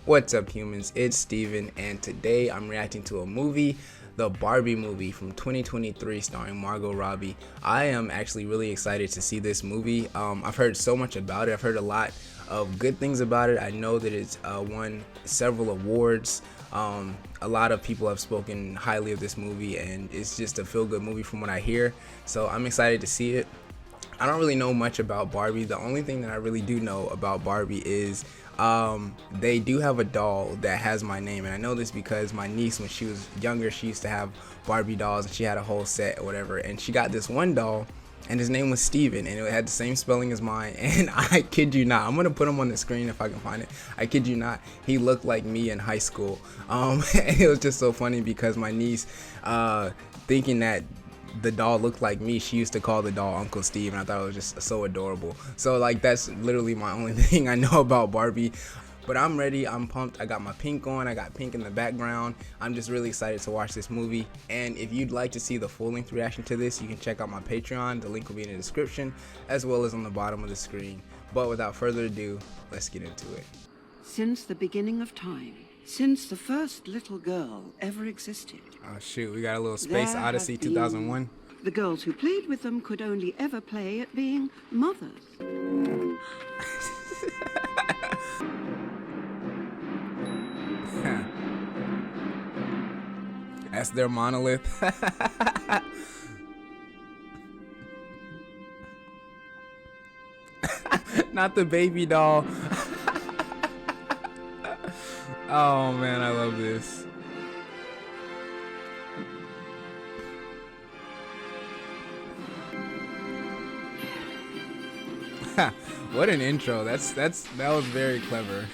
What's up, humans? It's Steven, and today I'm reacting to a movie, the Barbie movie from 2023 starring Margot Robbie. I am actually really excited to see this movie. I've heard so much about it. I've heard a lot of good things about it. I know that it's won several awards. A lot of people have spoken highly of this movie, and it's just a feel-good movie from what I hear. So I'm excited to see it. I don't really know much about Barbie. The only thing that I really do know about Barbie is they do have a doll that has my name, and I know this because my niece, when she was younger, she used to have Barbie dolls, and she had a whole set or whatever, and she got this one doll, and his name was Steven, and it had the same spelling as mine, and I kid you not, I'm gonna put him on the screen if I can find it. I kid you not, he looked like me in high school. And it was just so funny because my niece, thinking that the doll looked like me, she used to call the doll Uncle Steve, and I thought it was just so adorable. So like, that's literally my only thing I know about Barbie. But I'm ready, I'm pumped. I got my pink on, I got pink in the background. I'm just really excited to watch this movie. And if you'd like to see the full-length reaction to this, you can check out my Patreon. The link will be in the description, as well as on the bottom of the screen. But without further ado, let's get into it. Since the beginning of time, since the first little girl ever existed. Oh shoot, we got a little Space Odyssey 2001. The girls who played with them could only ever play at being mothers. That's their monolith. Not the baby doll. Oh man, I love this. What an intro. That was very clever.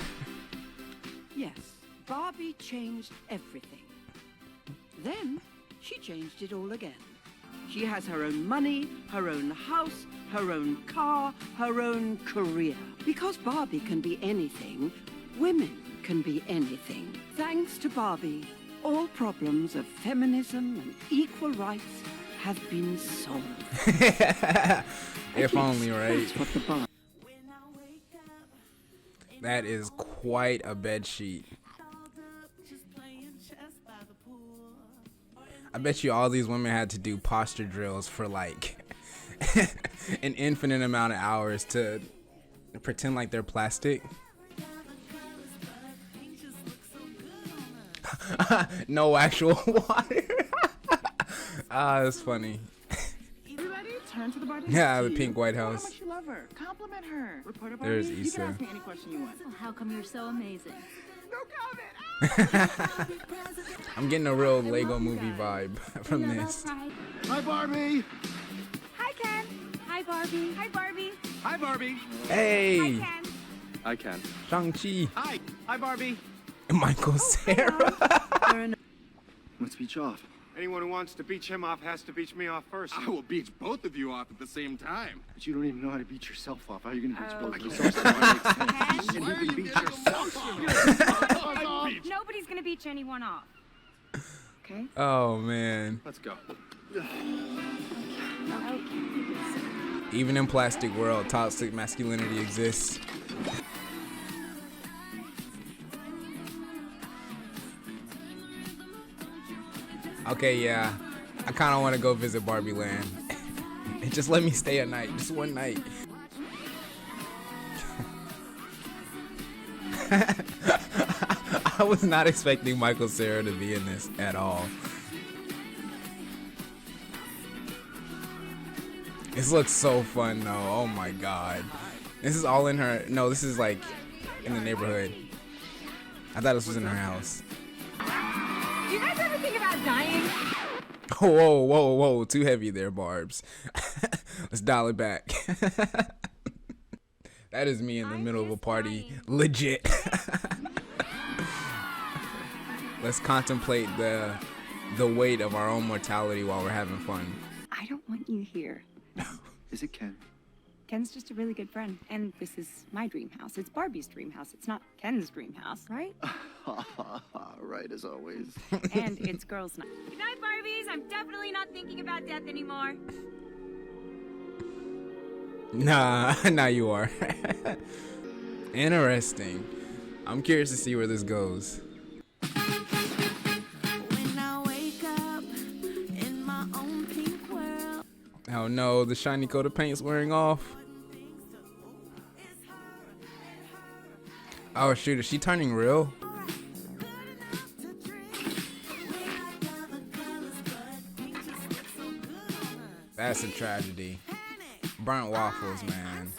Yes, Barbie changed everything. Then she changed it all again. She has her own money, her own house, her own car, her own career. Because Barbie can be anything, women can be anything. Thanks to Barbie, all problems of feminism and equal rights have been solved. If only, right? That's what the Barbie. That is quite a bed sheet. I bet you all these women had to do posture drills for like an infinite amount of hours to pretend like they're plastic. No actual water. That's funny. You ready? Turn to the bar. Yeah, the pink White House. How much you love her. Compliment her. Report about There's me. You Issa. can ask me any question you want. Well, how come you're so amazing? No comment. I'm getting a real Lego movie vibe from this. Hi, Barbie. Hi, Ken. Hi, Barbie. Hi, Barbie. Hi, Barbie. Hey, Ken. I can. Shang-Chi, Hi. Hi, Barbie. Michael Cera. Let's beach off. Anyone who wants to beach him off has to beach me off first. I will beach both of you off at the same time. But you don't even know how to beach yourself off. How are you going to beach both of Okay. yourselves? Ken, You can beach yourself off. nobody's gonna beach anyone off. Okay? Oh man. Let's go. Even in plastic world, toxic masculinity exists. Okay, yeah. I kind of want to go visit Barbie Land. And just let me stay a night, just one night. I was not expecting Michael Cera to be in this at all. This looks so fun though. Oh my god. This is all in her. No, this is like in the neighborhood. I thought this was in her house. Do you guys ever think about dying? Whoa, whoa, whoa. Too heavy there, Barbs. Let's dial it back. That is me in the middle of a party. Legit. Let's contemplate the weight of our own mortality while we're having fun. I don't want you here. Is it Ken? Ken's just a really good friend, and this is my dream house. It's Barbie's dream house. It's not Ken's dream house, right? Right, as always. And it's girls' night. Good night, Barbies. I'm definitely not thinking about death anymore. Nah, now you are. Interesting. I'm curious to see where this goes. Oh no, the shiny coat of paint's wearing off. Oh shoot, is she turning real? That's a tragedy. Burnt waffles, man.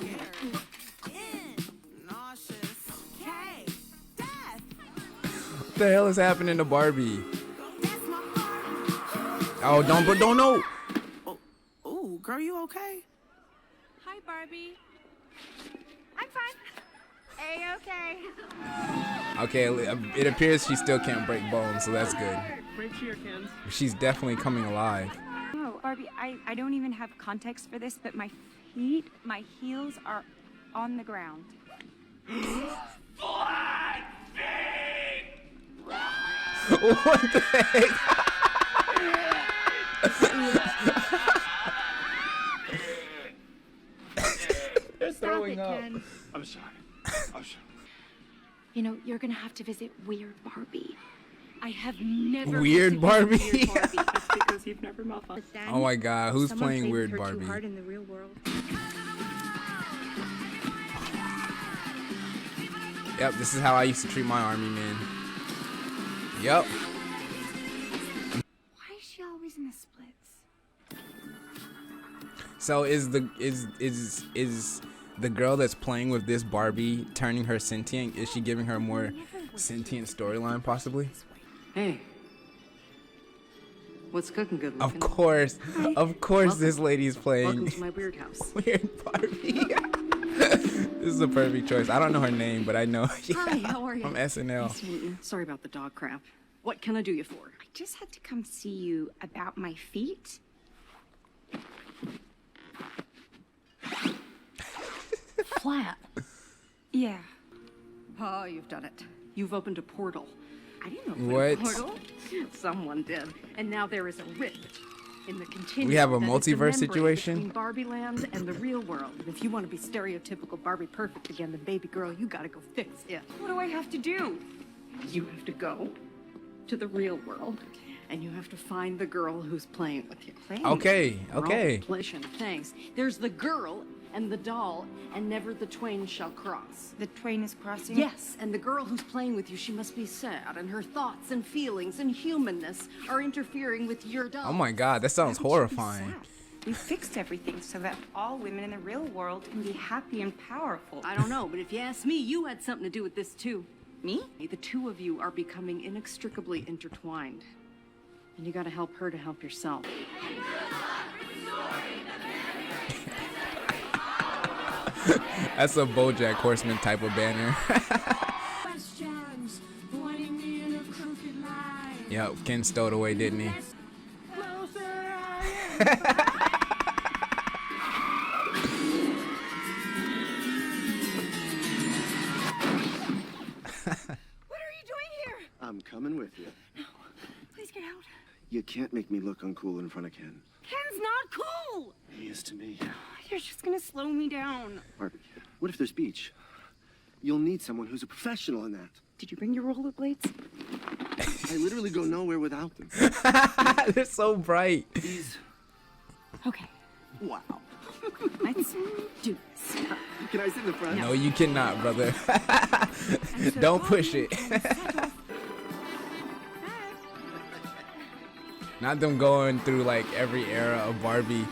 What the hell is happening to Barbie? Oh, don't know. Oh, girl, you okay? Hi, Barbie. I'm fine. A-okay. Okay, it appears she still can't break bones, so that's good. Break your cans. She's definitely coming alive. No, Barbie, I don't even have context for this, but my heels are on the ground. What the heck? They're throwing up. Ken. I'm sorry. I'm sorry. You know, you're gonna have to visit Weird Barbie. I have never Weird visited Barbie? Weird Barbie. That's because you've never malfunctioned. Oh my god, who's Someone playing played Weird with her Barbie? Too hard in the real world. Yep, this is how I used to treat my army men. Yep. Why is she always in the splits? So is the girl that's playing with this Barbie turning her sentient? Is she giving her a more sentient storyline possibly? Hey. What's cooking good looking? Of course this lady's playing Welcome to my weird house. Weird Barbie. This is a perfect choice. I don't know her name, but I know Hi, how are you? from SNL. Nice to meet you. Sorry about the dog crap. What can I do you for? I just had to come see you about my feet. Flat. Yeah. Oh, you've done it. You've opened a portal. I didn't know. What? Portal? Someone did. And now there is a rift in the continuum. We have a that is the multiverse membrane situation? between Barbie land and the real world. And if you want to be stereotypical Barbie perfect again, then baby girl, you gotta go fix it. What do I have to do? You have to go to the real world, and you have to find the girl who's playing with you. Okay, We're all okay. Inflation, thanks. There's the girl and the doll, and never the twain shall cross. The twain is crossing? Yes, and the girl who's playing with you, she must be sad, and her thoughts and feelings and humanness are interfering with your doll. Oh my god, that sounds Why would you be horrifying. sad? We fixed everything so that all women in the real world can be happy and powerful. I don't know, but if you ask me, you had something to do with this too. Me? The two of you are becoming inextricably intertwined. And you gotta help her to help yourself. That's a BoJack Horseman type of banner. Yep, Ken stole it away, didn't he? What are you doing here? I'm coming with you. Please get out. You can't make me look uncool in front of Ken. Ken's not cool! He is to me. You're just gonna slow me down. Barbie, what if there's beach? You'll need someone who's a professional in that. Did you bring your rollerblades? I literally go nowhere without them. They're so bright. These. Okay, Wow. let's do this. Can I sit in the front? No, you cannot, brother. And so Don't Barbie push it. can set off- Not them going through like every era of Barbie.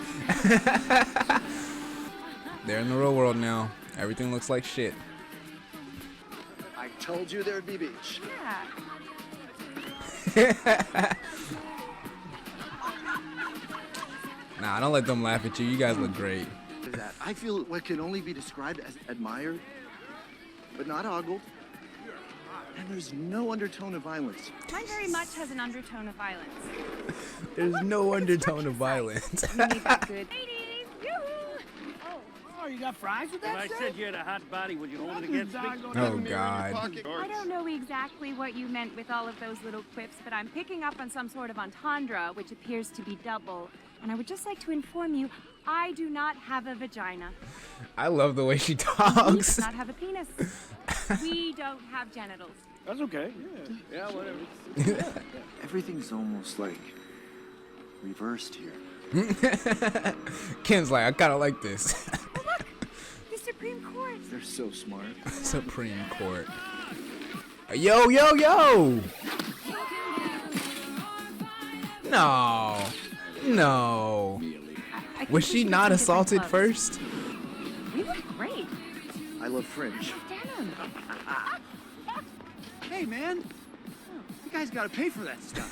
They're in the real world now. Everything looks like shit. I told you there'd be beach. Yeah. Nah, don't let them laugh at you. You guys look great. That I feel what can only be described as admired, but not ogled. And there's no undertone of violence. Mine very much has an undertone of violence. There's no undertone of violence. You made that good. Ladies, yoo-hoo! Oh, you got fries with that If I stuff? said you had a hot body, would you hold it against me? Oh god. I don't know exactly what you meant with all of those little quips, but I'm picking up on some sort of entendre, which appears to be double. And I would just like to inform you, I do not have a vagina. I love the way she He talks. does not have a penis. We don't have genitals. That's okay. Yeah, whatever. Everything's almost like reversed here. Ken's like, I kind of like this. Oh, look! The Supreme Court. They're so smart. Supreme Court. Yo, yo, yo! No. No. I think Was we she should not get some different assaulted clothes. first? We look great. I love Fringe. Denim. Hey, man. You guys gotta pay for that stuff.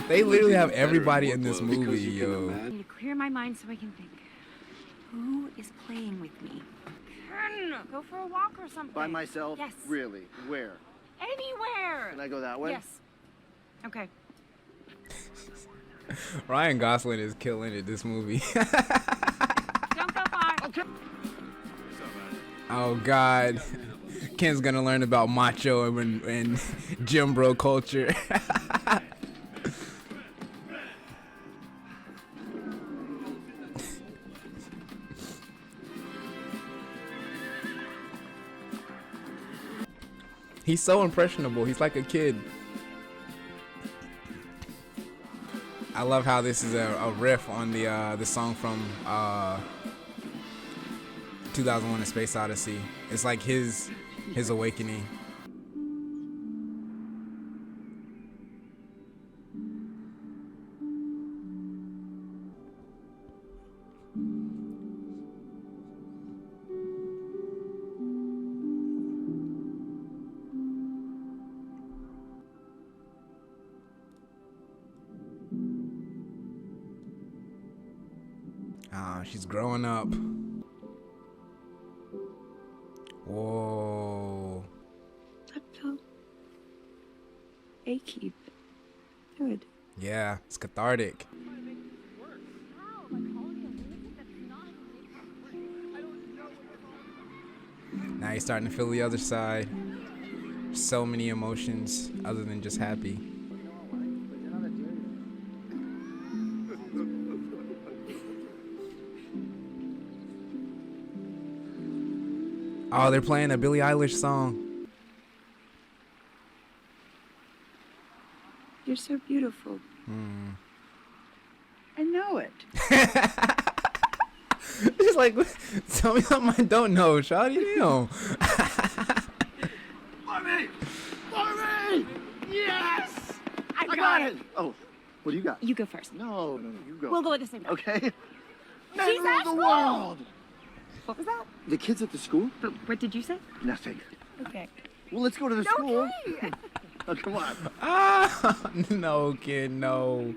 They literally have everybody in this movie, yo. I need to clear my mind so I can think. Who is playing with me? Ken, go for a walk or something. By myself? Yes. Really? Where? Anywhere. Can I go that way? Yes. Okay. Ryan Gosling is killing it this movie. Don't go far. Okay. Oh God, Ken's gonna learn about macho and gym bro culture. He's so impressionable. He's like a kid. I love how this is a riff on the song from 2001: A Space Odyssey. It's like his awakening. She's growing up. Whoa. That felt achy. Good. Yeah, it's cathartic. Now you're starting to feel the other side. So many emotions other than just happy. Oh, they're playing a Billie Eilish song. You're so beautiful. I know it. It's like, tell me something I don't know, shawty. Damn. Barbie! Barbie! Yes! I got it! Oh, what do you got? You go first. No, you go. We'll go at the same time. Okay. Men She's rule at the school! world! What was that? The kids at the school? But what did you say? Nothing. Okay. Well, let's go to the school. Okay. Oh, come on. Ah, no, kid, no.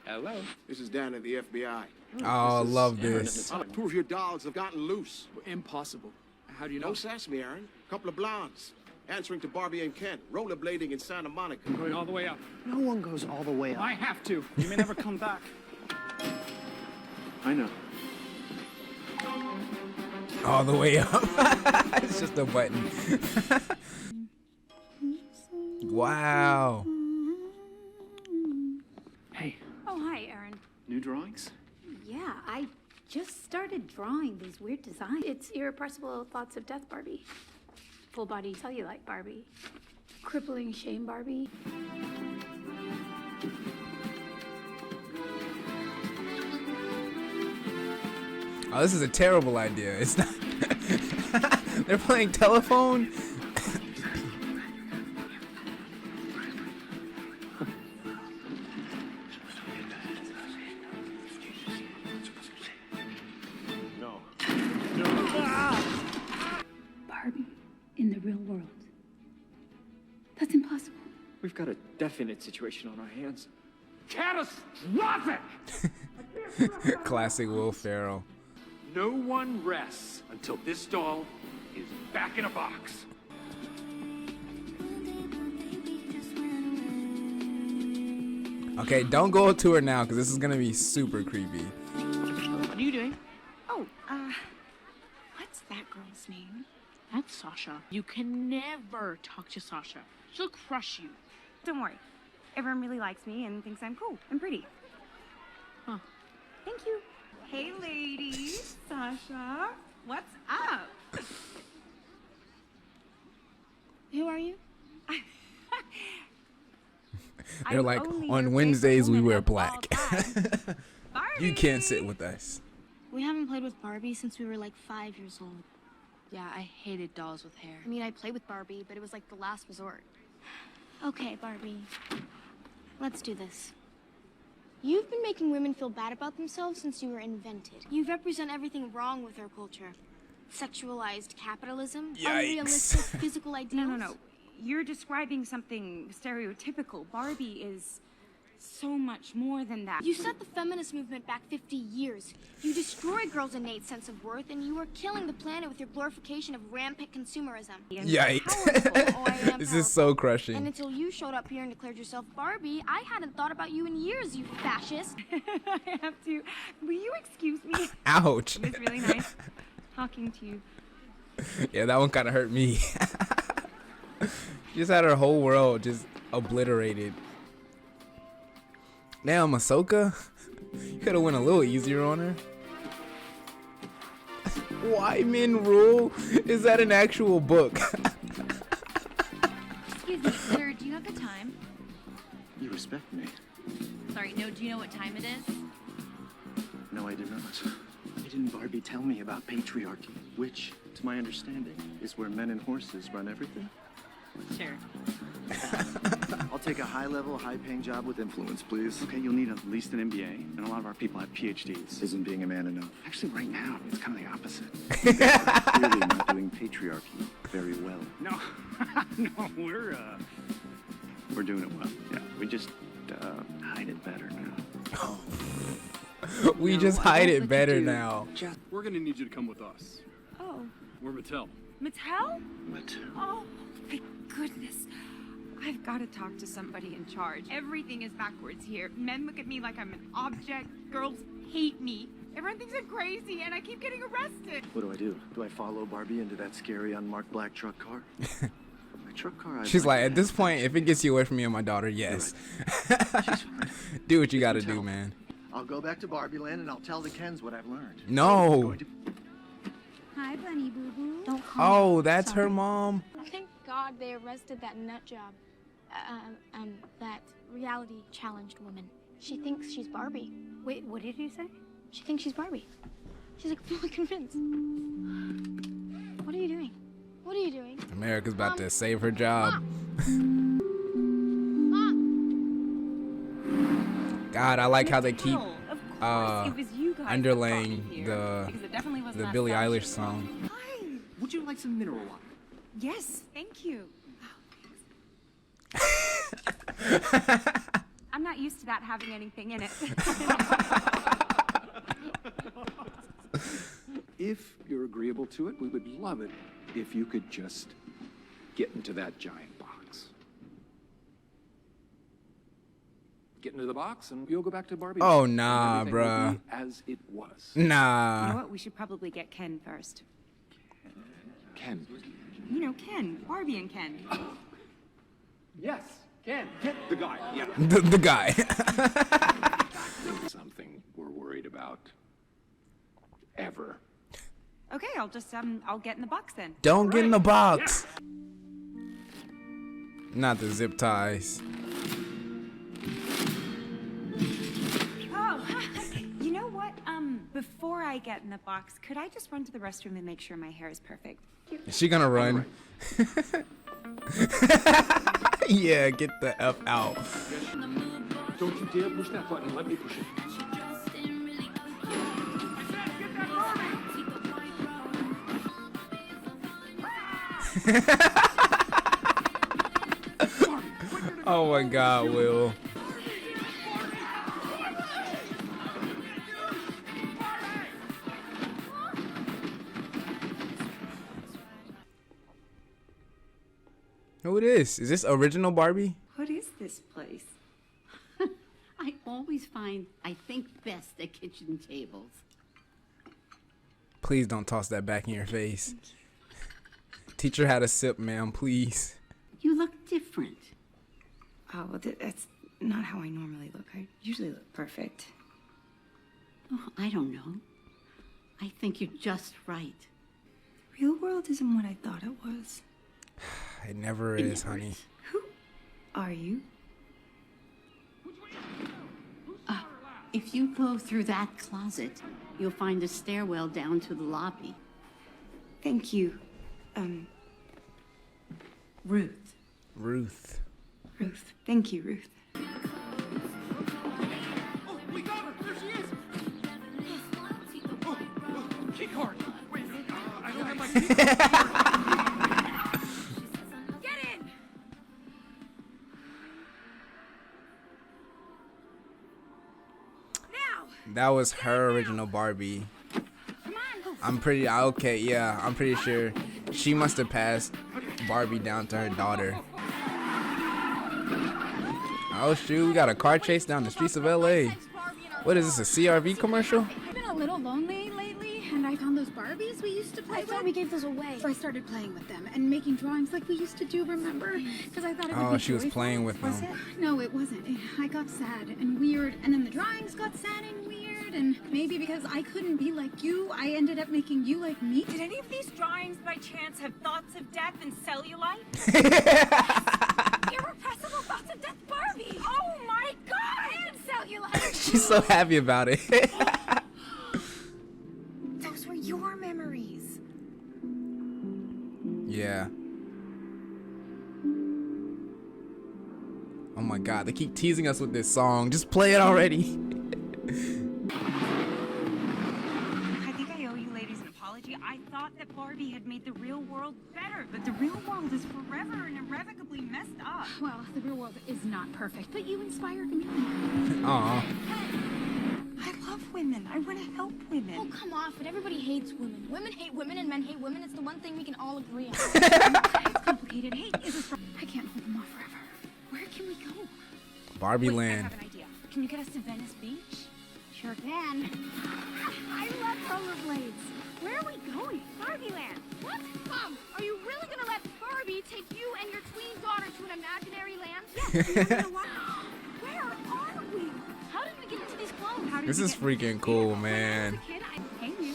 Hello. This is Dan at the FBI. Oh, I love this. Two of your dogs have gotten loose. Impossible. How do you know? Don't sass me, Aaron. Couple of blondes. Answering to Barbie and Ken. Rollerblading in Santa Monica. Going all the way up. No one goes all the way up. I have to. You may never come back. I know. All the way up. It's just a button. Wow. Hey, Oh, hi, Aaron. new drawings? Yeah, I just started drawing these weird designs. It's irrepressible thoughts of death Barbie. Full body cellulite Barbie. Crippling shame Barbie. Oh, this is a terrible idea. It's not. They're playing telephone. No. Barbie in the real world. That's impossible. We've got a definite situation on our hands. Catastrophic! Classic Will Ferrell. No one rests until this doll is back in a box. Okay, don't go to her now because this is gonna be super creepy. What are you doing? Oh, what's that girl's name? That's Sasha. You can never talk to Sasha. She'll crush you. Don't worry. Everyone really likes me and thinks I'm cool and pretty. Thank you. Hey, ladies. Sasha, what's up? Who are you? They're I'm like, only on your Wednesdays we favorite wear woman of all black. time. You Barbie! can't sit with us. We haven't played with Barbie since we were like 5 years old. Yeah, I hated dolls with hair. I mean, I played with Barbie, but it was like the last resort. Okay, Barbie. Let's do this. You've been making women feel bad about themselves since you were invented. You represent everything wrong with our culture. Sexualized capitalism, Yikes. unrealistic physical ideals. No. You're describing something stereotypical. Barbie is so much more than that. You set the feminist movement back 50 years. You destroyed girls' innate sense of worth, and you are killing the planet with your glorification of rampant consumerism. Yikes. Oh, I am This is powerful. so crushing. And until you showed up here and declared yourself Barbie, I hadn't thought about you in years, you fascist. I have to. Will you excuse me? Ouch. It was really nice talking to you. Yeah, that one kind of hurt me. Just had her whole world just obliterated. Damn, Ahsoka. You could have went a little easier on her. Why Men Rule? Is that an actual book? Excuse me, sir, do you have the time? You respect me. Sorry, no, do you know what time it is? No, I do not. Why didn't Barbie tell me about patriarchy, which, to my understanding, is where men and horses run everything? Sure. I'll take a high-level, high-paying job with influence, please. Okay, you'll need at least an MBA, and a lot of our people have PhDs. Isn't being a man enough? Actually, right now, it's kind of the opposite. Clearly not doing patriarchy very well. No, no, we're doing it well. Yeah, we just hide it better now. We just hide it better now. We're gonna need you to come with us. Oh, We're Mattel. Mattel? What? Oh, my goodness. I've got to talk to somebody in charge. Everything is backwards here. Men look at me like I'm an object. Girls hate me. Everyone thinks I'm crazy, and I keep getting arrested. What do? Do I follow Barbie into that scary unmarked black truck car? My truck car. I'd She's like, to at this have. point, if it gets you away from me and my daughter, yes. She's fine. Do what you gotta Tell. do, man. I'll go back to Barbie Land and I'll tell the Kens what I've learned. No. Going to- Hi, Bunny Boo Boo. Don't call Oh, me. that's her Sorry. mom. Thank God they arrested that nut job. That reality challenged woman. She thinks she's Barbie. Wait, what did you say? She thinks she's Barbie. She's like fully convinced. What are you doing? What are you doing? America's about to save her job. God, I like how they keep Mattel, of course, it was you guys that underlaying brought me here, because it definitely wasn't the that Billie fashion. Eilish song. Hi. Would you like some mineral water? Yes, thank you. I'm not used to that having anything in it. If you're agreeable to it, we would love it if you could just get into that giant box. Get into the box, and you'll go back to Barbie. Oh, and nah, everything will bruh. be as it was. You know Nah. what? We should probably get Ken first. Ken. You know, Ken. Barbie and Ken. Yes, Ken. Get the guy. Yeah. The guy. Something we're worried about. Ever. Okay, I'll get in the box then. Don't get in the box. Not the zip ties. Oh, you know what? Before I get in the box, could I just run to the restroom and make sure my hair is perfect? Is she gonna run? Yeah, get the F out. Don't you dare push that button. Let me push it. Oh my God, Will. Who it is? Is this original Barbie? What is this place? I always find I think best at kitchen tables. Please don't toss that back in your face. Teach her how to sip, ma'am, please. You look different. Oh, well, that's not how I normally look. I usually look perfect. Oh, I don't know. I think you're just right. The real world isn't what I thought it was. It never is, honey. Who are you? If you go through that closet, you'll find a stairwell down to the lobby. Thank you. Ruth. Ruth. Ruth. Thank you, Ruth. Oh, we got her! There she is! Oh, key card! Wait, I don't have my key card! Get in! Now! That was her original Barbie. I'm pretty sure she must have passed Barbie down to her daughter. Oh shoot, we got a car chase down the streets of LA. What is this, a CRV commercial? I've been a little lonely lately, and I found those Barbies we used to play with. I thought we gave those away. So I started playing with them and making drawings like we used to do, remember? Because I thought it would be Oh, she was joyful. playing with them. Was it? No, it wasn't. I got sad and weird, and then the drawings got sad and weird, and maybe because I couldn't be like you, I ended up making you like me. Did any of these drawings by chance have thoughts of death and cellulite? Irrepressible thoughts of death, Barbie! Oh my god! And cellulite! She's so happy about it. Those were your memories. Yeah. Oh my god, they keep teasing us with this song. Just play it already. I think I owe you ladies an apology. I thought that Barbie had made the real world better, but the real world is forever and irrevocably messed up. Well, the real world is not perfect, but you inspired me. Aw. I love women. I want to help women. Oh, come off it. Everybody hates women. Women hate women and men hate women. It's the one thing we can all agree on. It's complicated. Hate is a I can't hold them off forever. Where can we go? Barbie Wait, I Land. have an idea. Can you get us to Venice Beach? Sure can. I love rollerblades. Where are we going? Barbie Land. What? Mom, are you really gonna let Barbie take you and your tween daughter to an imaginary land? Yes. Where are we? How did we get into these clothes? This is freaking cool, man.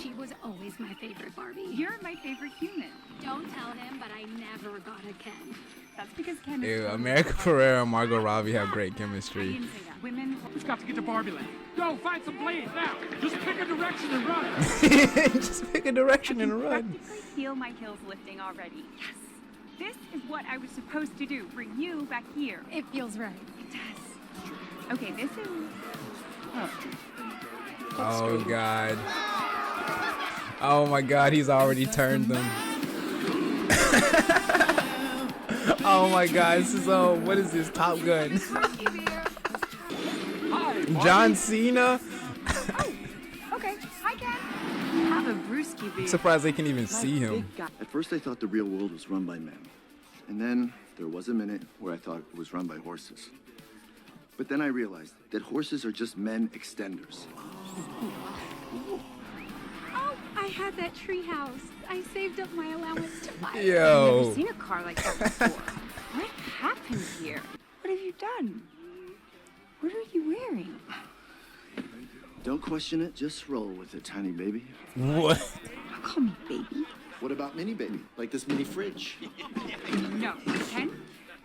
She was always my favorite Barbie. You're my favorite human. Don't tell him, but I never got a Ken. That's because Ken is Ew, totally America different. Ferrera and Margot Robbie have great I chemistry. didn't say that. Women. We've got to get to Barbie Land. Go, find some blades now. Just pick a direction and run. Just pick a direction and run. Practically feel my heels lifting already. Yes. This is what I was supposed to do. Bring you back here. It feels right. It does. Okay, this is. Oh god. Oh my god, he's already turned them. Oh my god, this is what is this, Top Gun? John Cena? Okay, hi Ken. Have a brewski beer. I'm surprised they can even see him. At first, I thought the real world was run by men. And then there was a minute where I thought it was run by horses. But then I realized that horses are just men extenders. Oh, I had that tree house. I saved up my allowance to buy it. I've Yo. never seen a car like that before. What happened here? What have you done? What are you wearing? Don't question it, just roll with it, tiny baby. What? Don't call me baby. What about mini baby? Like this mini fridge? No, Ken,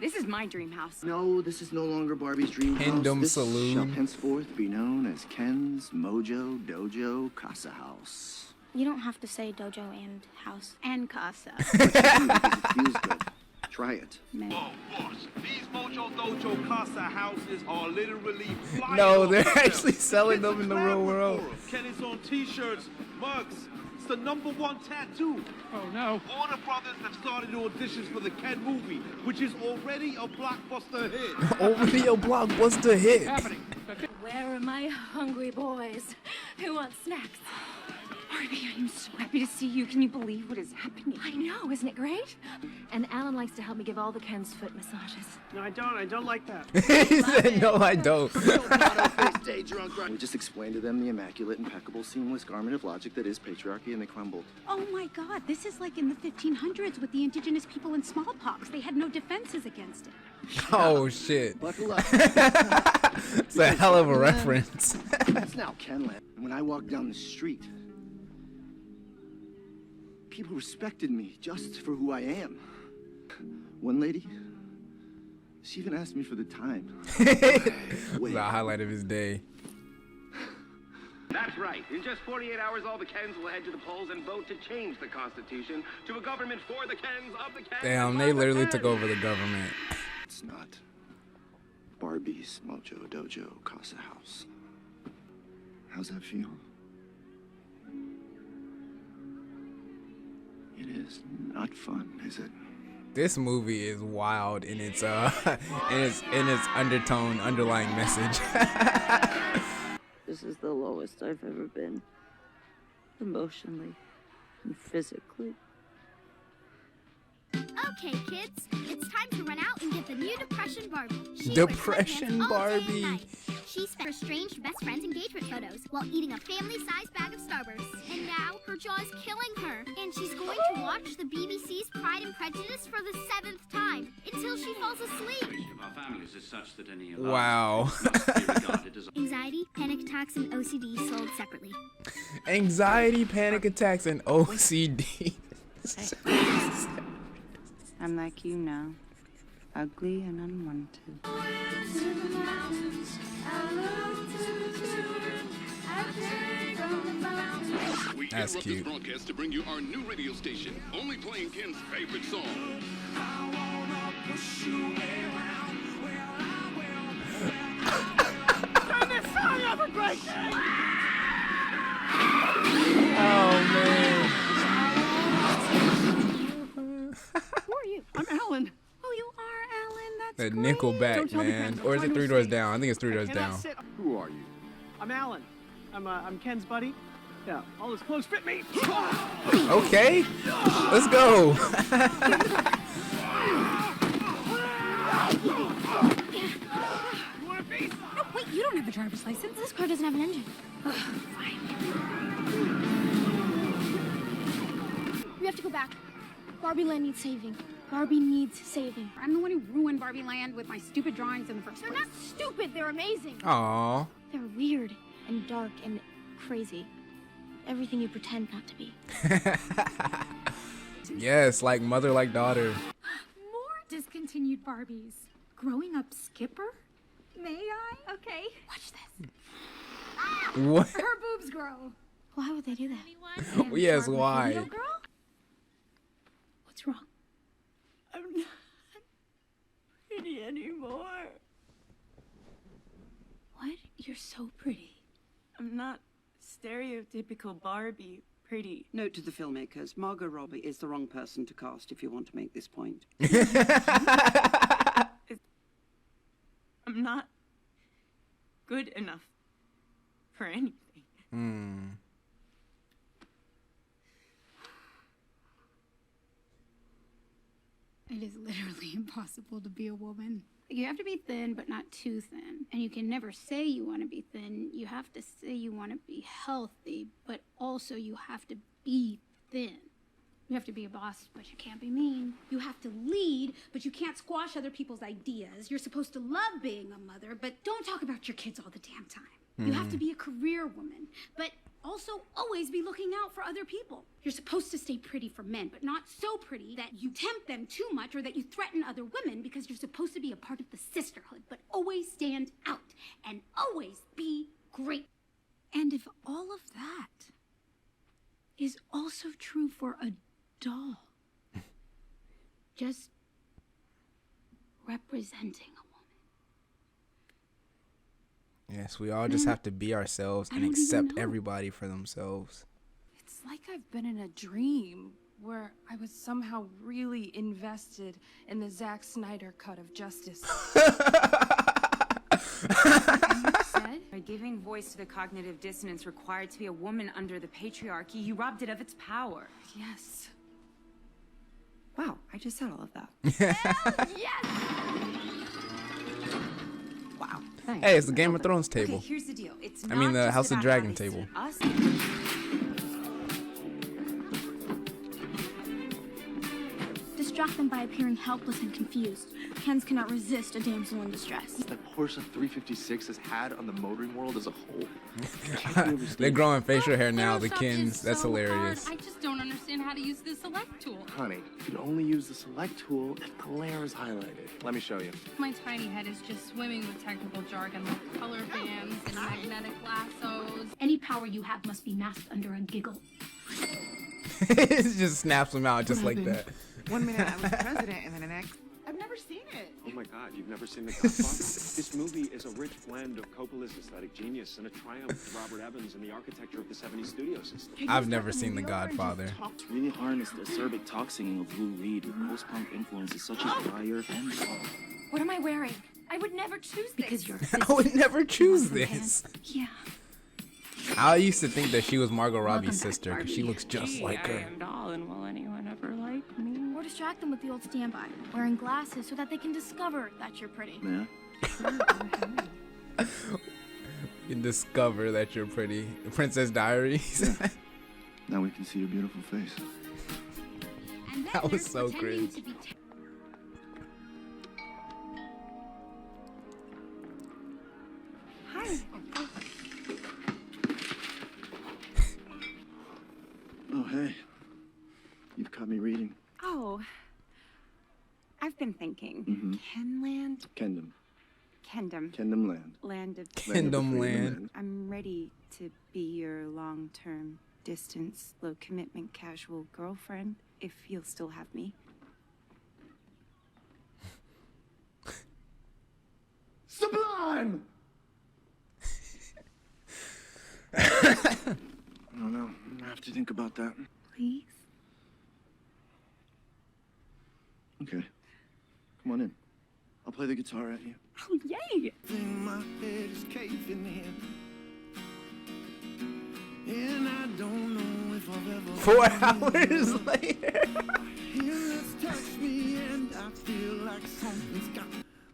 this is my dream house. No, this is no longer Barbie's dream house. Kingdom This Saloon. shall henceforth be known as Ken's Mojo Dojo Casa House. You don't have to say dojo and house. And casa. Because it feels good. Try it. Oh, boss, these Mojo Dojo Casa houses are literally flying No, off they're the shelves. actually selling them in the real Kids are world. clamoring for 'em. Kenny's on t-shirts, mugs. It's the #1 tattoo. Oh, no. Warner Brothers have started auditions for the Ken movie, which is already a blockbuster hit. Already a blockbuster hit. Happening. Where are my hungry boys? Who wants snacks? Barbie, I am so happy to see you. Can you believe what is happening? I know, isn't it great? And Alan likes to help me give all the Kens foot massages. No, I don't. I don't like that. He said, no, I don't. We just explained to them the immaculate, impeccable, seamless garment of logic that is patriarchy, and they crumbled. Oh my God, this is like in the 1500s with the indigenous people and smallpox. They had no defenses against it. Oh, shit. Buckle up. It's a hell of a reference. That's now Kenland. When I walked down the street, people respected me just for who I am. One lady, she even asked me for the time. The highlight of his day. That's right. In just 48 hours, all the Kens will head to the polls and vote to change the Constitution to a government for the Kens, of the Kens. Damn, they literally took over the government. It's not Barbie's Mojo Dojo Casa House. How's that feel? It is not fun, is it? This movie is wild in its in its underlying message. This is the lowest I've ever been, emotionally and physically. Okay, kids, it's time to run out and get the new Depression Barbie. Depression Barbie. She spent her strange best friend's engagement photos while eating a family-sized bag of Starburst. And now her jaw is killing her. And she's going to watch the BBC's Pride and Prejudice for the 7th time until she falls asleep. Our families is such that any Wow. Anxiety, panic attacks, and OCD sold separately. Anxiety, panic attacks, and OCD. I'm like you now, ugly and unwanted. That's cute. This broadcast to bring you our new radio station, only playing Ken's favorite song. Turn this song off for Christ's sake! Oh man. Who are you? I'm Alan. Oh, you are Alan. That's The great. Nickelback, man. Or is it Three Doors Down? I think it's Three Doors Down. Who are you? I'm Alan. I'm Ken's buddy. Yeah, all his clothes fit me. Okay, let's go. You want a piece? No, wait, you don't have a driver's license. This car doesn't have an engine. Fine. We have to go back. Barbie Land needs saving. Barbie needs saving. I'm the one who ruined Barbie Land with my stupid drawings in the first place. They're not stupid, they're amazing. Aww. They're weird and dark and crazy. Everything you pretend not to be. Yes, like mother, like daughter. More discontinued Barbies. Growing up Skipper? May I? Okay. Watch this. What? Her boobs grow. Why would they do that? Yes, why? Video girl? What's wrong? I'm not pretty anymore. What? You're so pretty. I'm not stereotypical Barbie pretty. Note to the filmmakers, Margot Robbie is the wrong person to cast if you want to make this point. I'm not good enough for anything. It is literally impossible to be a woman. You have to be thin, but not too thin. And you can never say you want to be thin. You have to say you want to be healthy, but also you have to be thin. You have to be a boss, but you can't be mean. You have to lead, but you can't squash other people's ideas. You're supposed to love being a mother, but don't talk about your kids all the damn time. You have to be a career woman, but also always be looking out for other people. You're supposed to stay pretty for men, but not so pretty that you tempt them too much or that you threaten other women, because you're supposed to be a part of the sisterhood, but always stand out and always be great. And if all of that is also true for a doll, just representing a Yes, we all just have to be ourselves and accept everybody for themselves. It's like I've been in a dream where I was somehow really invested in the Zack Snyder cut of Justice. You said By giving voice to the cognitive dissonance required to be a woman under the patriarchy, you robbed it of its power. Yes. Wow, I just said all of that. Yes! Wow. Hey, it's the Game of Thrones table. Okay, here's the deal. It's I mean, not the just House of about Dragon how they table. see us. Distract them by appearing helpless and confused. Kens cannot resist a damsel in distress. The course of 356 has had on the motoring world as a whole. They're growing facial hair now, the Photoshop Kens. is That's so hilarious. hard. I just don't understand how to use the select tool. Honey, you can only use the select tool if the layer is highlighted. Let me show you. My tiny head is just swimming with technical jargon like color bands and magnetic lassos. Any power you have must be masked under a giggle. It just snaps them out just like that. 1 minute I was president, and then the next, I've never seen it. Oh my God, you've never seen The Godfather? This movie is a rich blend of Coppola's aesthetic genius and a triumph of Robert Evans and the architecture of the 70s studio system. I've never seen The Godfather. It's really harnessed the acerbic talk singing of Lou Reed with post-punk influences such as Wire and What am I wearing? I would never choose this. Because you're I would never choose this. Yeah. I used to think that she was Margot Robbie's sister because she looks just like her. Darling, will anyone ever like me? Or distract them with the old standby, wearing glasses so that they can discover that you're pretty. Yeah. You discover that you're pretty. Princess Diaries. Now we can see your beautiful face. And then That was there's so pretending cringe. to be Hi. Oh, hey. You've caught me reading. Oh. I've been thinking. Mhm. Kenland? Kendom. Kendom. Kendom Land. Land of Kendom Land. I'm ready to be your long-term, distance, low-commitment, casual girlfriend, if you'll still have me. Sublime! I don't know. I have to think about that. Please? Okay. Come on in. I'll play the guitar at you. Oh, yay! My head is caving in, and I don't know if I've ever 4 hours later. Let's touch me, and I feel like something's got.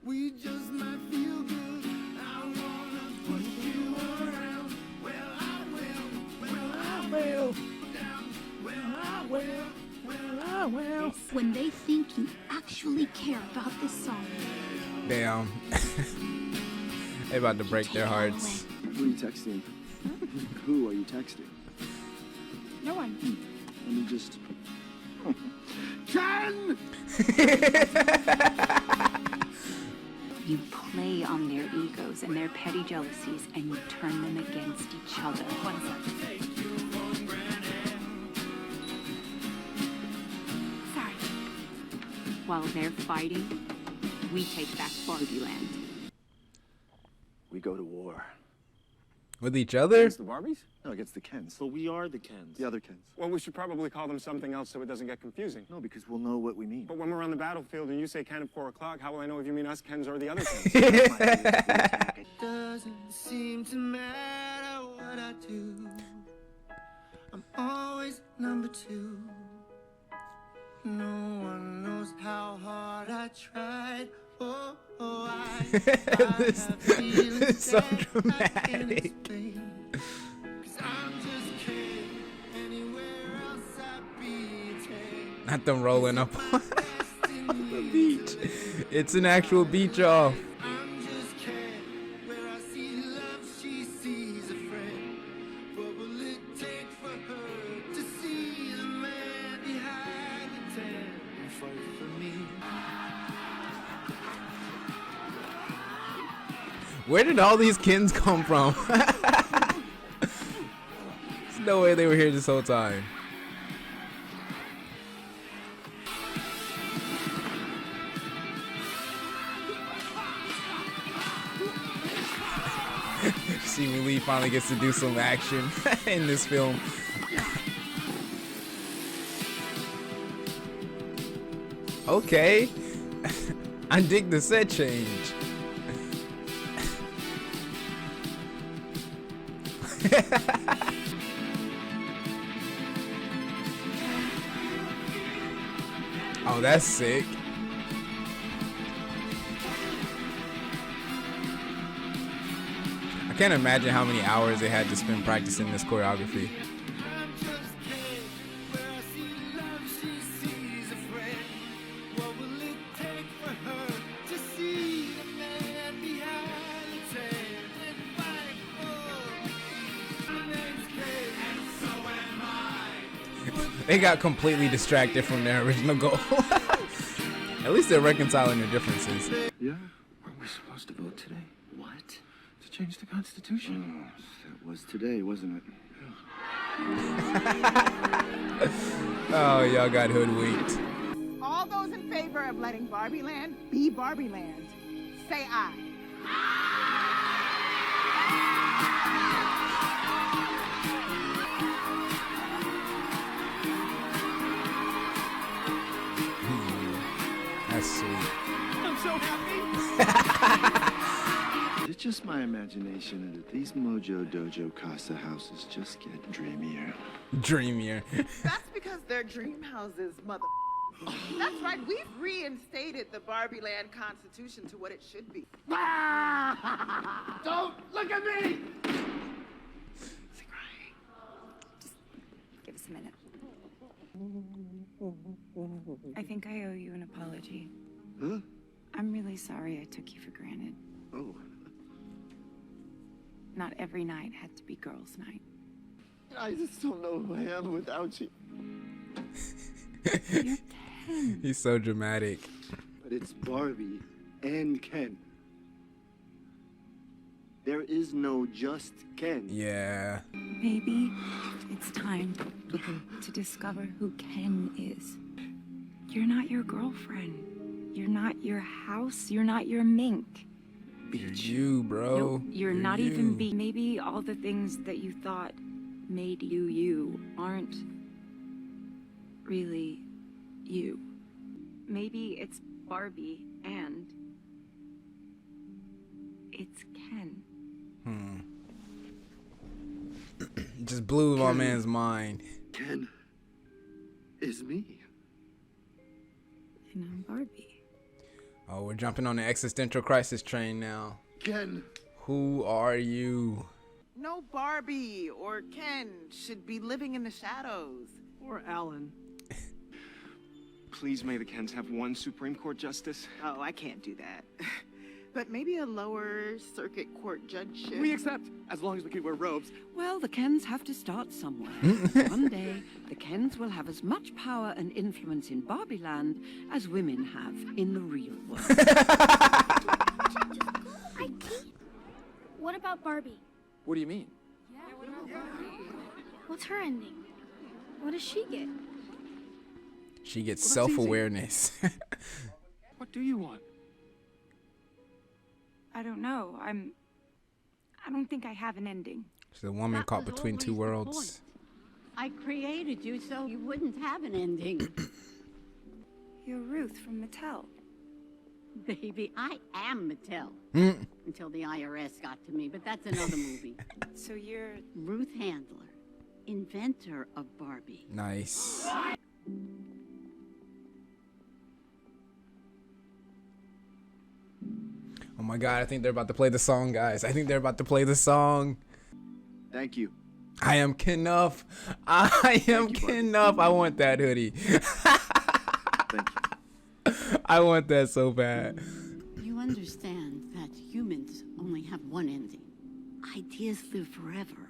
We just might feel good. I wanna push you around. Well, I will. Well, I will. Down. Well, I will. Well, I will. When they think you actually care about this song. Damn. They about to break their hearts. Who are you texting? Who are you texting? No one. Let me just. Ken! You play on their egos and their petty jealousies, and you turn them against each other. One second. Sorry. While they're fighting, we take back Barbie Land. We go to war. With each other? Against the Barbies? No, against the Kens. But we are the Kens. The other Kens. Well, we should probably call them something else so it doesn't get confusing. No, because we'll know what we mean. But when we're on the battlefield and you say Ken at 4 o'clock, how will I know if you mean us Kens or the other Kens? Doesn't seem to matter what I do. I'm always number 2. No one knows how hard I tried. Oh, I This is so dramatic. Not them rolling up on the beach. It's an actual beach off. Where did all these Kens come from? There's no way they were here this whole time. Stephen Lee finally gets to do some action in this film. Okay. I dig the set change. Oh, that's sick. I can't imagine how many hours they had to spend practicing this choreography. They got completely distracted from their original goal. At least they're reconciling their differences. Yeah? Were we supposed to vote today? What? To change the Constitution. Oh, that was today, wasn't it? Oh, y'all got hoodwinked. All those in favor of letting Barbie Land be Barbie Land, say aye. That's sweet. I'm so happy. It's just my imagination that these Mojo Dojo Casa houses just get dreamier. Dreamier. That's because they're dream houses, mother. That's right, we've reinstated the Barbie Land Constitution to what it should be. Don't look at me! Give us a minute. I think I owe you an apology. Huh? I'm really sorry I took you for granted. Oh. Not every night had to be girls' night. I just don't know who I am without you. You're 10. He's so dramatic. But it's Barbie and Ken. There is no just Ken. Yeah. Maybe it's time to discover who Ken is. You're not your girlfriend. You're not your house. You're not your mink. You're you, bro. You're not even be. Maybe all the things that you thought made you you aren't really you. Maybe it's Barbie and it's Ken. Just blew my man's mind. Ken is me. And I'm Barbie. Oh, we're jumping on the existential crisis train now. Ken. Who are you? No Barbie or Ken should be living in the shadows. Or Alan. Please may the Kens have one Supreme Court justice. Oh, I can't do that. But maybe a lower circuit court judgeship. We accept, as long as we can wear robes. Well, the Kens have to start somewhere. One day, the Kens will have as much power and influence in Barbie Land as women have in the real world. What about Barbie? What do you mean? What's her ending? What does she get? She gets Well, that's self-awareness. What do you want? I don't know. I don't think I have an ending. She's a woman caught between two worlds. I created you so you wouldn't have an ending. You're Ruth from Mattel. Baby, I am Mattel. Until the IRS got to me, but that's another movie. So you're Ruth Handler, inventor of Barbie. Nice. Oh my god, I think they're about to play the song, guys. I think they're about to play the song. Thank you. I am Knuff. I am Knuff. I want that hoodie. I want that so bad. You understand that humans only have one ending. Ideas live forever.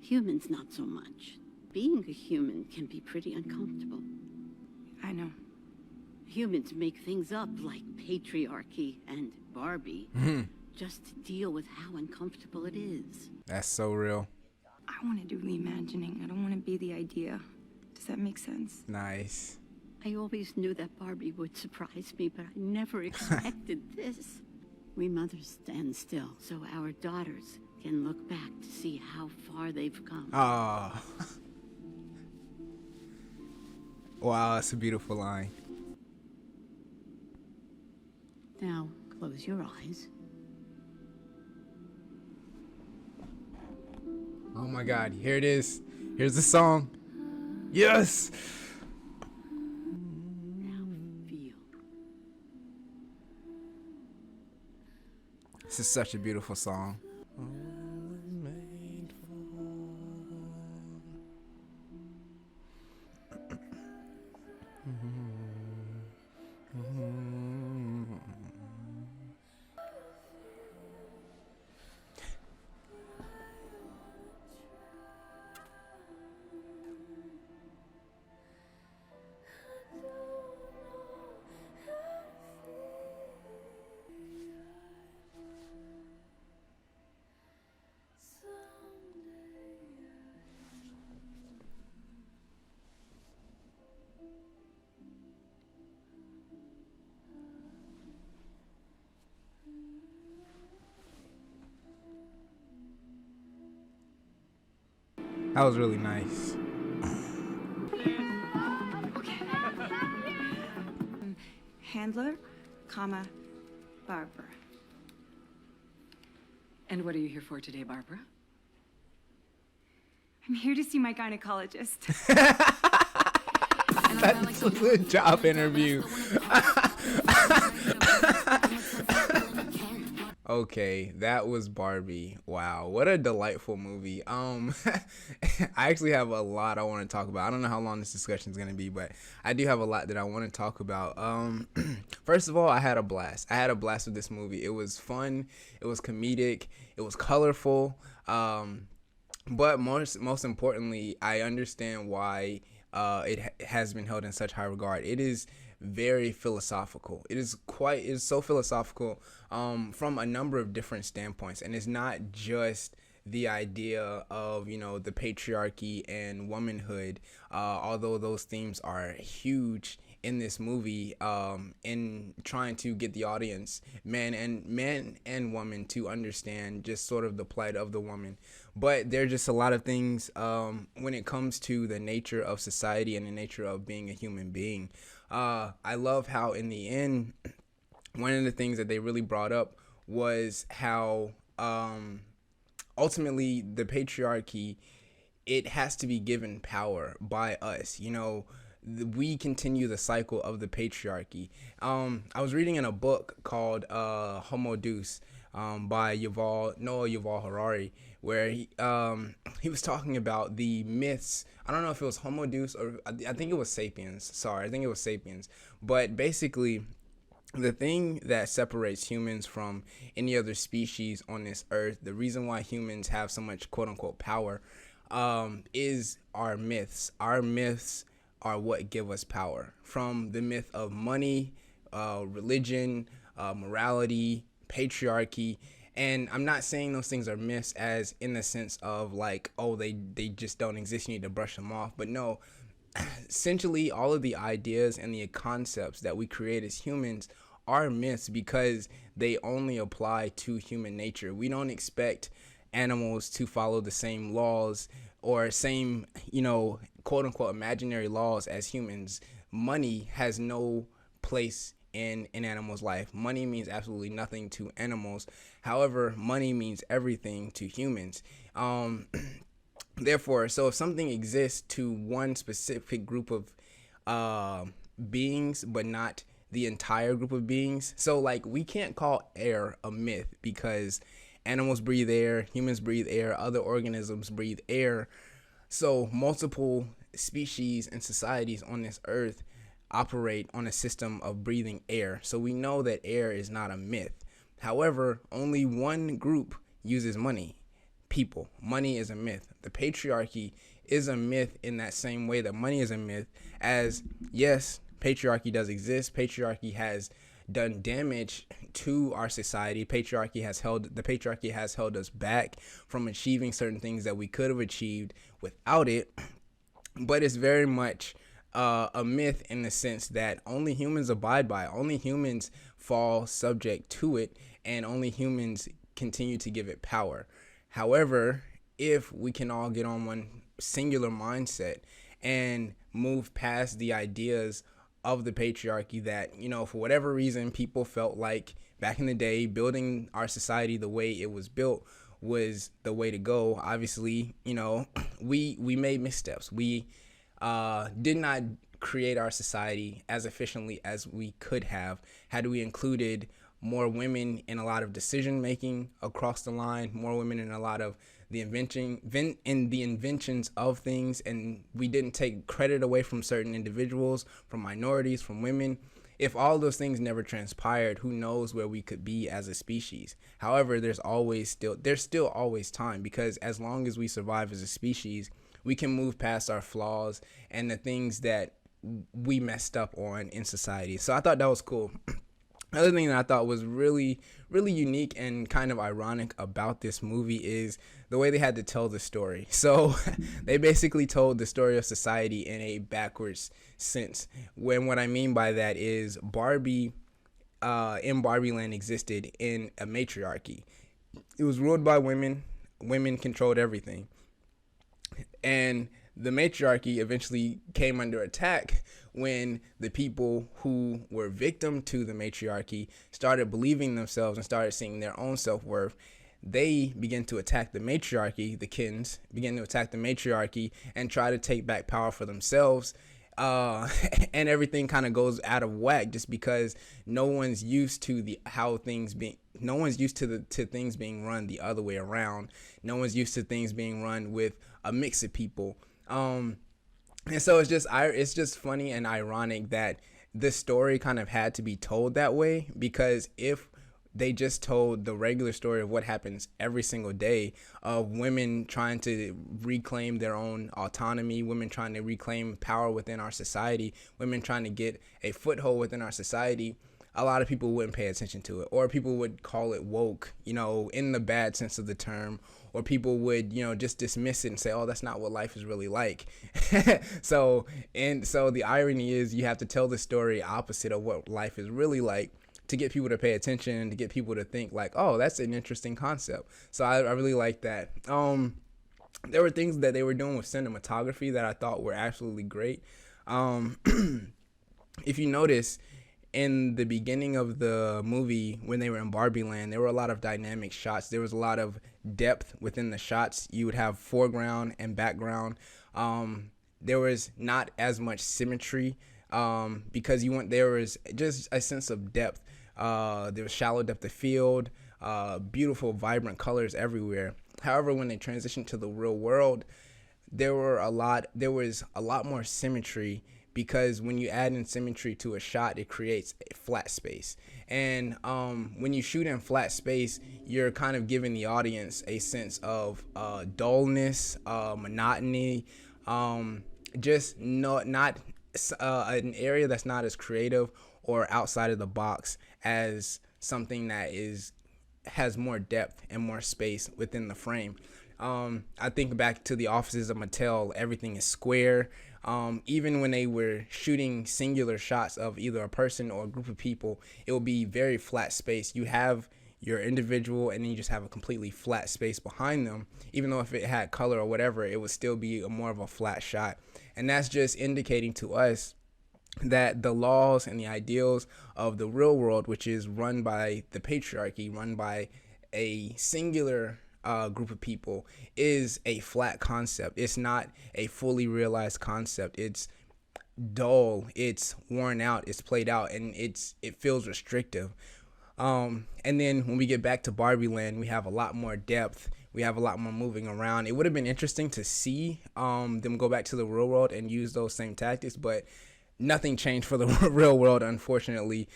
Humans not so much. Being a human can be pretty uncomfortable. I know. Humans make things up like patriarchy and Barbie just to deal with how uncomfortable it is. That's so real. I want to do the imagining. I don't want to be the idea. Does that make sense? Nice. I always knew that Barbie would surprise me, but I never expected this. We mothers stand still so our daughters can look back to see how far they've come. Ah. Wow, that's a beautiful line. Now, close your eyes. Oh my God, here it is. Here's the song. Yes. This is such a beautiful song. That was really nice. Handler, comma, Barbara. And what are you here for today, Barbara? I'm here to see my gynecologist. That's a job interview. Okay, that was Barbie. Wow, what a delightful movie. I actually have a lot I want to talk about. I don't know how long this discussion is going to be, but I do have a lot that I want to talk about. First of all, I had a blast. I had a blast with this movie. It was fun. It was comedic. It was colorful. But most importantly, I understand why it has been held in such high regard. It is very philosophical. It is so philosophical from a number of different standpoints, and it's not just the idea of, you know, the patriarchy and womanhood, although those themes are huge in this movie, in trying to get the audience, man and woman, to understand just sort of the plight of the woman. But there are just a lot of things when it comes to the nature of society and the nature of being a human being. I love how in the end, one of the things that they really brought up was how ultimately the patriarchy, it has to be given power by us. You know, we continue the cycle of the patriarchy. I was reading in a book called Homo Deus by Noah Yuval Harari, where he was talking about the myths. I don't know if it was Homo Deus or I think it was Sapiens. Sorry, I think it was Sapiens. But basically, the thing that separates humans from any other species on this earth, the reason why humans have so much quote unquote power, is our myths. Our myths are what give us power. From the myth of money, religion, morality, patriarchy. And I'm not saying those things are myths as in the sense of like, oh, they just don't exist, you need to brush them off. But no, essentially all of the ideas and the concepts that we create as humans are myths because they only apply to human nature. We don't expect animals to follow the same laws or same, you know, quote unquote imaginary laws as humans. Money has no place in an animal's life. Money means absolutely nothing to animals. However, money means everything to humans. Therefore, so if something exists to one specific group of beings, but not the entire group of beings, so like we can't call air a myth because animals breathe air, humans breathe air, other organisms breathe air. So multiple species and societies on this earth operate on a system of breathing air. So we know that air is not a myth. However, only one group uses money. People. Money is a myth. The patriarchy is a myth in that same way that money is a myth, as yes, patriarchy does exist. Patriarchy has done damage to our society. The patriarchy has held us back from achieving certain things that we could have achieved without it. But it's very much a myth in the sense that only humans abide by it. Only humans fall subject to it, and only humans continue to give it power. However, if we can all get on one singular mindset and move past the ideas of the patriarchy that, you know, for whatever reason, people felt like back in the day, building our society the way it was built was the way to go. Obviously, we made missteps. We did not create our society as efficiently as we could have had we included more women in a lot of decision making across the line, more women in a lot of the inventions of things, and we didn't take credit away from certain individuals, from minorities, from women. If all those things never transpired, who knows where we could be as a species. However, there's still always time, because as long as we survive as a species, we can move past our flaws and the things that we messed up on in society. So I thought that was cool. Another thing that I thought was really, really unique and kind of ironic about this movie is the way they had to tell the story. So they basically told the story of society in a backwards sense. When what I mean by that is Barbie in Barbie Land existed in a matriarchy. It was ruled by women. Women controlled everything. And the matriarchy eventually came under attack when the people who were victim to the matriarchy started believing themselves and started seeing their own self-worth. They began to attack the matriarchy. The Kens began to attack the matriarchy and try to take back power for themselves. And everything kind of goes out of whack just because no one's used to things being run the other way around. No one's used to things being run with a mix of people. And so it's just funny and ironic that this story kind of had to be told that way, because if they just told the regular story of what happens every single day of women trying to reclaim their own autonomy, women trying to reclaim power within our society, women trying to get a foothold within our society, a lot of people wouldn't pay attention to it, or people would call it woke, in the bad sense of the term, or people would, just dismiss it and say, oh, that's not what life is really like. So the irony is you have to tell the story opposite of what life is really like to get people to pay attention and to get people to think like, oh, that's an interesting concept. So I really like that. There were things that they were doing with cinematography that I thought were absolutely great. If you notice, in the beginning of the movie, when they were in Barbie Land, there were a lot of dynamic shots. There was a lot of depth within the shots. You would have foreground and background. There was not as much symmetry because there was just a sense of depth. There was shallow depth of field, beautiful, vibrant colors everywhere. However, when they transitioned to the real world, there was a lot more symmetry, because when you add in symmetry to a shot, it creates a flat space. And when you shoot in flat space, you're kind of giving the audience a sense of dullness, monotony, just not an area that's not as creative or outside of the box as something that has more depth and more space within the frame. I think back to the offices of Mattel, everything is square. Even when they were shooting singular shots of either a person or a group of people, it will be very flat space. You have your individual and then you just have a completely flat space behind them. Even though if it had color or whatever, it would still be more of a flat shot. And that's just indicating to us that the laws and the ideals of the real world, which is run by the patriarchy, run by a singular group of people, is a flat concept. It's not a fully realized concept. It's dull, it's worn out, it's played out, and it feels restrictive. And then when we get back to Barbie Land, we have a lot more depth. We have a lot more moving around. It would have been interesting to see them go back to the real world and use those same tactics, but nothing changed for the real world, unfortunately.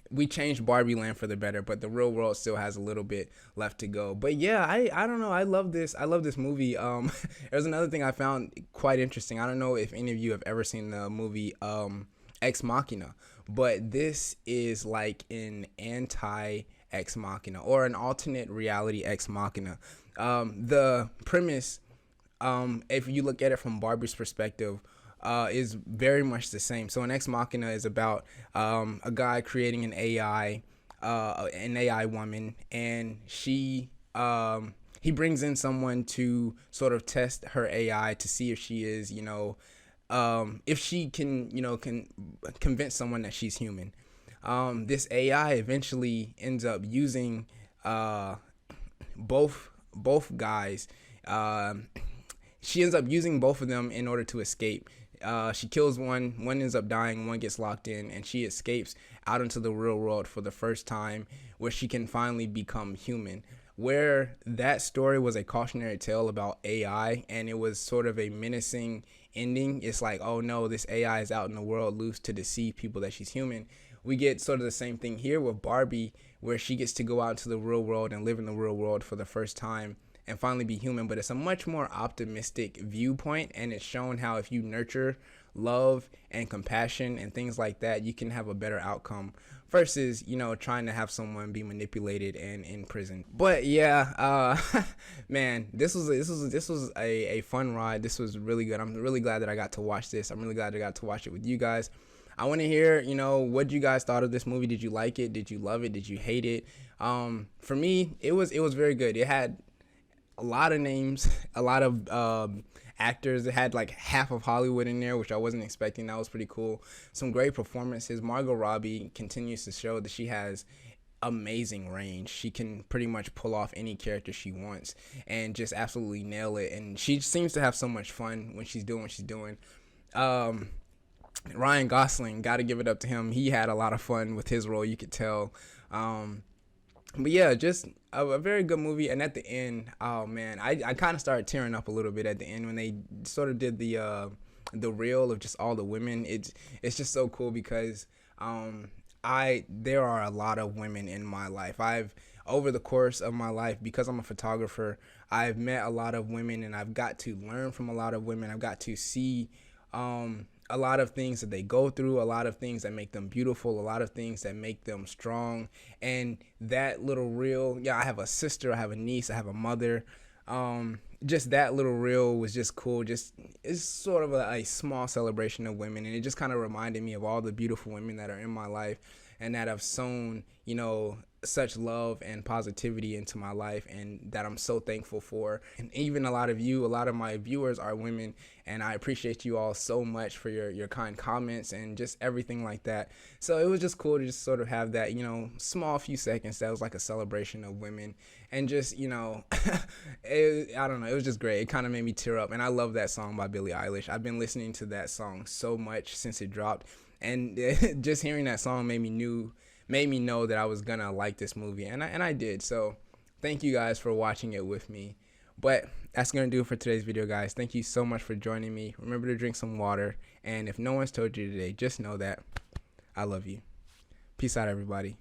We changed Barbie Land for the better, but the real world still has a little bit left to go. But yeah, I don't know. I love this movie. There's another thing I found quite interesting. I don't know if any of you have ever seen the movie Ex Machina, but this is like an anti-Ex Machina, or an alternate reality Ex Machina. The premise, if you look at it from Barbie's perspective, is very much the same. So an Ex Machina is about a guy creating an AI woman, and he brings in someone to sort of test her AI to see if she is, if she can convince someone that she's human. This AI eventually ends up using both guys. She ends up using both of them in order to escape. She kills one ends up dying, one gets locked in, and she escapes out into the real world for the first time, where she can finally become human. Where that story was a cautionary tale about AI, and it was sort of a menacing ending. It's like, oh no, this AI is out in the world loose to deceive people that she's human. We get sort of the same thing here with Barbie, where she gets to go out into the real world and live in the real world for the first time and finally be human. But it's a much more optimistic viewpoint, and it's shown how if you nurture love and compassion and things like that, you can have a better outcome versus, you know, trying to have someone be manipulated and in prison. But yeah, man, this was a fun ride. This was really good. I'm really glad that I got to watch this. I'm really glad I got to watch it with you guys. I want to hear, you know, what you guys thought of this movie. Did you like it? Did you love it? Did you hate it? For me, it was very good. It had a lot of names, a lot of actors. It had like half of Hollywood in there, which I wasn't expecting. That was pretty cool. Some great performances. Margot Robbie continues to show that she has amazing range. She can pretty much pull off any character she wants and just absolutely nail it. And she seems to have so much fun when she's doing what she's doing. Ryan Gosling, got to give it up to him. He had a lot of fun with his role, you could tell. But yeah, just a very good movie. And at the end, oh man, I kind of started tearing up a little bit at the end when they sort of did the reel of just all the women. It's just so cool because there are a lot of women in my life. Over the course of my life, because I'm a photographer, I've met a lot of women, and I've got to learn from a lot of women. I've got to see a lot of things that they go through, a lot of things that make them beautiful, a lot of things that make them strong. And that little reel, yeah, I have a sister, I have a niece, I have a mother. Just that little reel was just cool. Just, it's sort of a small celebration of women, and it just kind of reminded me of all the beautiful women that are in my life and that have sown, you know, such love and positivity into my life, and that I'm so thankful for. And even a lot of my viewers are women, and I appreciate you all so much for your kind comments and just everything like that. So it was just cool to just sort of have that, you know, small few seconds that was like a celebration of women, and just, you know, I don't know, it was just great. It kind of made me tear up, and I love that song by Billie Eilish. I've been listening to that song so much since it dropped, and just hearing that song made me know that I was gonna like this movie, and I did. So thank you guys for watching it with me. But that's gonna do it for today's video, guys. Thank you so much for joining me. Remember to drink some water, and if no one's told you today, just know that I love you. Peace out, everybody.